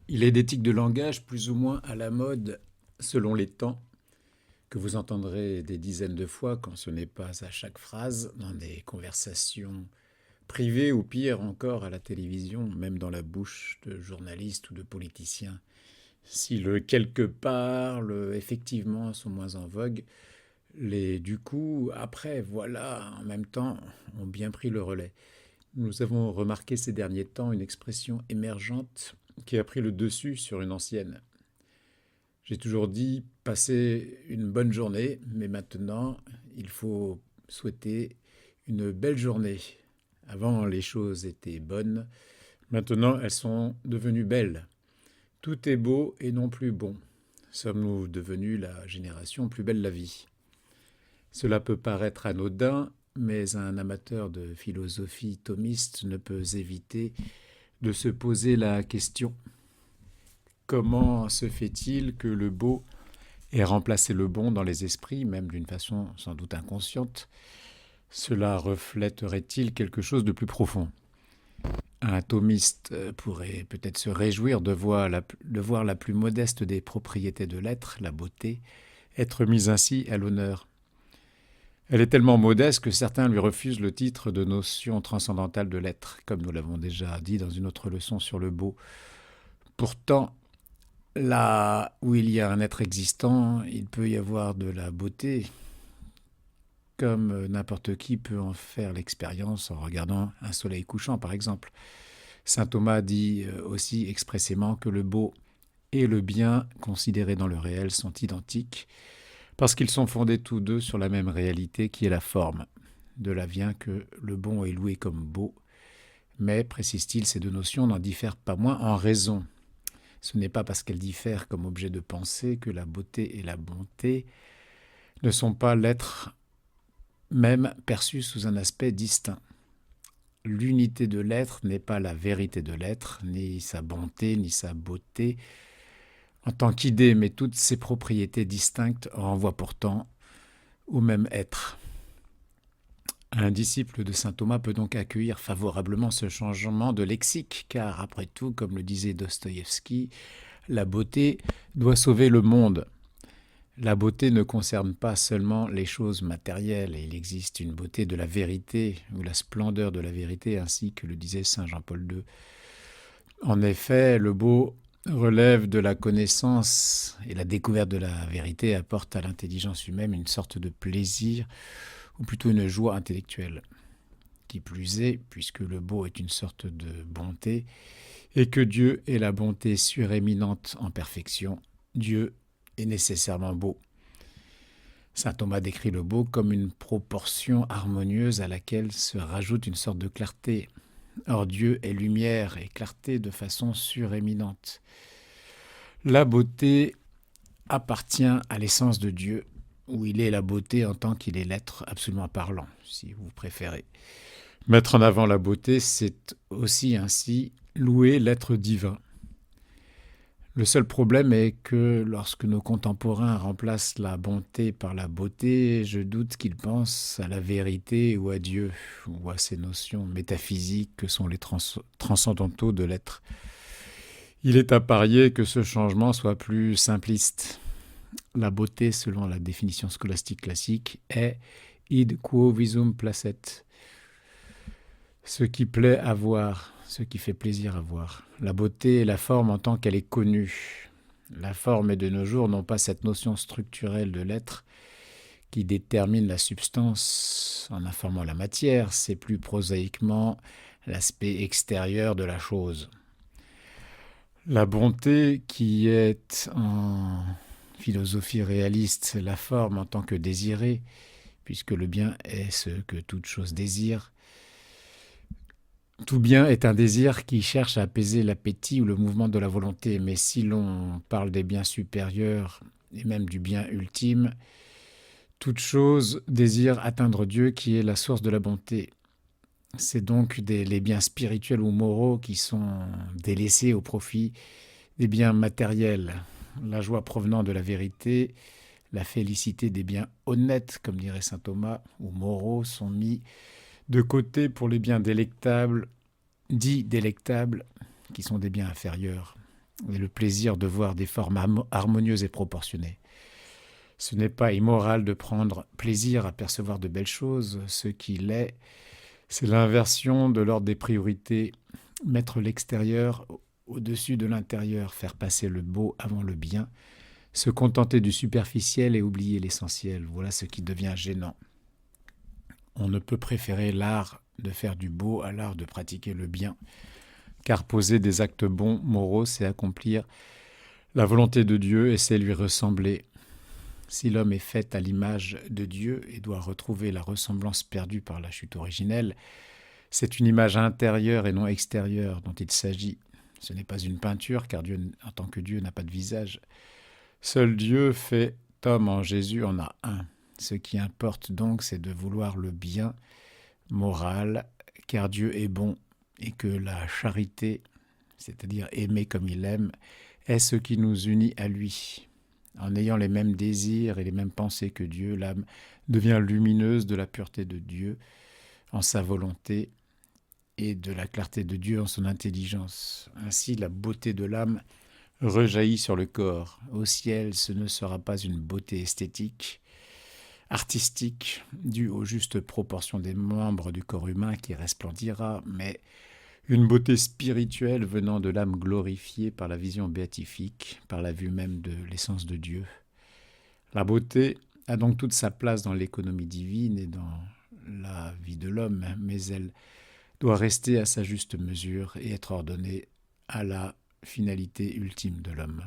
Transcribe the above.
Il est d'éthique de langage plus ou moins à la mode selon les temps, que vous entendrez des dizaines de fois quand ce n'est pas à chaque phrase, dans des conversations privées ou pire encore à la télévision, même dans la bouche de journalistes ou de politiciens. Si le quelque part, le effectivement sont moins en vogue, les du coup, après, voilà, en même temps, ont bien pris le relais. Nous avons remarqué ces derniers temps une expression émergente qui a pris le dessus sur une ancienne. J'ai toujours dit passer une bonne journée, mais maintenant, il faut souhaiter une belle journée. Avant, les choses étaient bonnes, maintenant, elles sont devenues belles. Tout est beau et non plus bon. Sommes-nous devenus la génération plus belle la vie? Cela peut paraître anodin, mais un amateur de philosophie thomiste ne peut éviter de se poser la question: comment se fait-il que le beau ait remplacé le bon dans les esprits, même d'une façon sans doute inconsciente? Cela reflèterait-il quelque chose de plus profond? Un thomiste pourrait peut-être se réjouir de voir la plus modeste des propriétés de l'être, la beauté, être mise ainsi à l'honneur. Elle est tellement modeste que certains lui refusent le titre de notion transcendantale de l'être, comme nous l'avons déjà dit dans une autre leçon sur le beau. Pourtant, là où il y a un être existant, il peut y avoir de la beauté, comme n'importe qui peut en faire l'expérience en regardant un soleil couchant, par exemple. Saint Thomas dit aussi expressément que le beau et le bien considérés dans le réel sont identiques, parce qu'ils sont fondés tous deux sur la même réalité qui est la forme. De là vient que le bon est loué comme beau, mais, précise-t-il, ces deux notions n'en diffèrent pas moins en raison. Ce n'est pas parce qu'elles diffèrent comme objet de pensée que la beauté et la bonté ne sont pas l'être même perçu sous un aspect distinct. L'unité de l'être n'est pas la vérité de l'être, ni sa bonté, ni sa beauté, en tant qu'idée, mais toutes ces propriétés distinctes renvoient pourtant au même être. Un disciple de saint Thomas peut donc accueillir favorablement ce changement de lexique, car après tout, comme le disait Dostoïevski, la beauté doit sauver le monde. La beauté ne concerne pas seulement les choses matérielles, et il existe une beauté de la vérité, ou la splendeur de la vérité, ainsi que le disait saint Jean-Paul II. En effet, le beau relève de la connaissance, et la découverte de la vérité apporte à l'intelligence humaine une sorte de plaisir, ou plutôt une joie intellectuelle. Qui plus est, puisque le beau est une sorte de bonté, et que Dieu est la bonté suréminente en perfection, Dieu est nécessairement beau. Saint Thomas décrit le beau comme une proportion harmonieuse à laquelle se rajoute une sorte de clarté. Or Dieu est lumière et clarté de façon suréminente. La beauté appartient à l'essence de Dieu, où il est la beauté en tant qu'il est l'être absolument parlant, si vous préférez. Mettre en avant la beauté, c'est aussi ainsi louer l'être divin. Le seul problème est que lorsque nos contemporains remplacent la bonté par la beauté, je doute qu'ils pensent à la vérité ou à Dieu, ou à ces notions métaphysiques que sont les transcendantaux de l'être. Il est à parier que ce changement soit plus simpliste. La beauté, selon la définition scolastique classique, est id quo visum placet, ce qui plaît à voir, ce qui fait plaisir à voir. La beauté est la forme en tant qu'elle est connue. La forme est de nos jours non pas cette notion structurelle de l'être qui détermine la substance en informant la matière, c'est plus prosaïquement l'aspect extérieur de la chose. La bonté qui est en philosophie réaliste la forme en tant que désirée, puisque le bien est ce que toute chose désire. Tout bien est un désir qui cherche à apaiser l'appétit ou le mouvement de la volonté, mais si l'on parle des biens supérieurs et même du bien ultime, toute chose désire atteindre Dieu qui est la source de la bonté. C'est donc les biens spirituels ou moraux qui sont délaissés au profit des biens matériels. La joie provenant de la vérité, la félicité des biens honnêtes, comme dirait saint Thomas, ou moraux, sont mis de côté pour les biens délectables, dits délectables, qui sont des biens inférieurs. et le plaisir de voir des formes harmonieuses et proportionnées. Ce n'est pas immoral de prendre plaisir à percevoir de belles choses. Ce qu'il est, c'est l'inversion de l'ordre des priorités. Mettre l'extérieur au-dessus de l'intérieur, faire passer le beau avant le bien, se contenter du superficiel et oublier l'essentiel. Voilà ce qui devient gênant. On ne peut préférer l'art de faire du beau à l'art de pratiquer le bien, car poser des actes bons, moraux, c'est accomplir la volonté de Dieu et c'est lui ressembler. Si l'homme est fait à l'image de Dieu et doit retrouver la ressemblance perdue par la chute originelle, c'est une image intérieure et non extérieure dont il s'agit. Ce n'est pas une peinture, car Dieu, en tant que Dieu, n'a pas de visage. Seul Dieu fait homme en Jésus en a un. Ce qui importe donc, c'est de vouloir le bien moral, car Dieu est bon et que la charité, c'est-à-dire aimer comme il aime, est ce qui nous unit à lui. En ayant les mêmes désirs et les mêmes pensées que Dieu, l'âme devient lumineuse de la pureté de Dieu en sa volonté et de la clarté de Dieu en son intelligence. Ainsi, la beauté de l'âme rejaillit sur le corps. Au ciel, ce ne sera pas une beauté esthétique, artistique, due aux justes proportions des membres du corps humain qui resplendira, mais une beauté spirituelle venant de l'âme glorifiée par la vision béatifique, par la vue même de l'essence de Dieu. La beauté a donc toute sa place dans l'économie divine et dans la vie de l'homme, mais elle doit rester à sa juste mesure et être ordonnée à la finalité ultime de l'homme.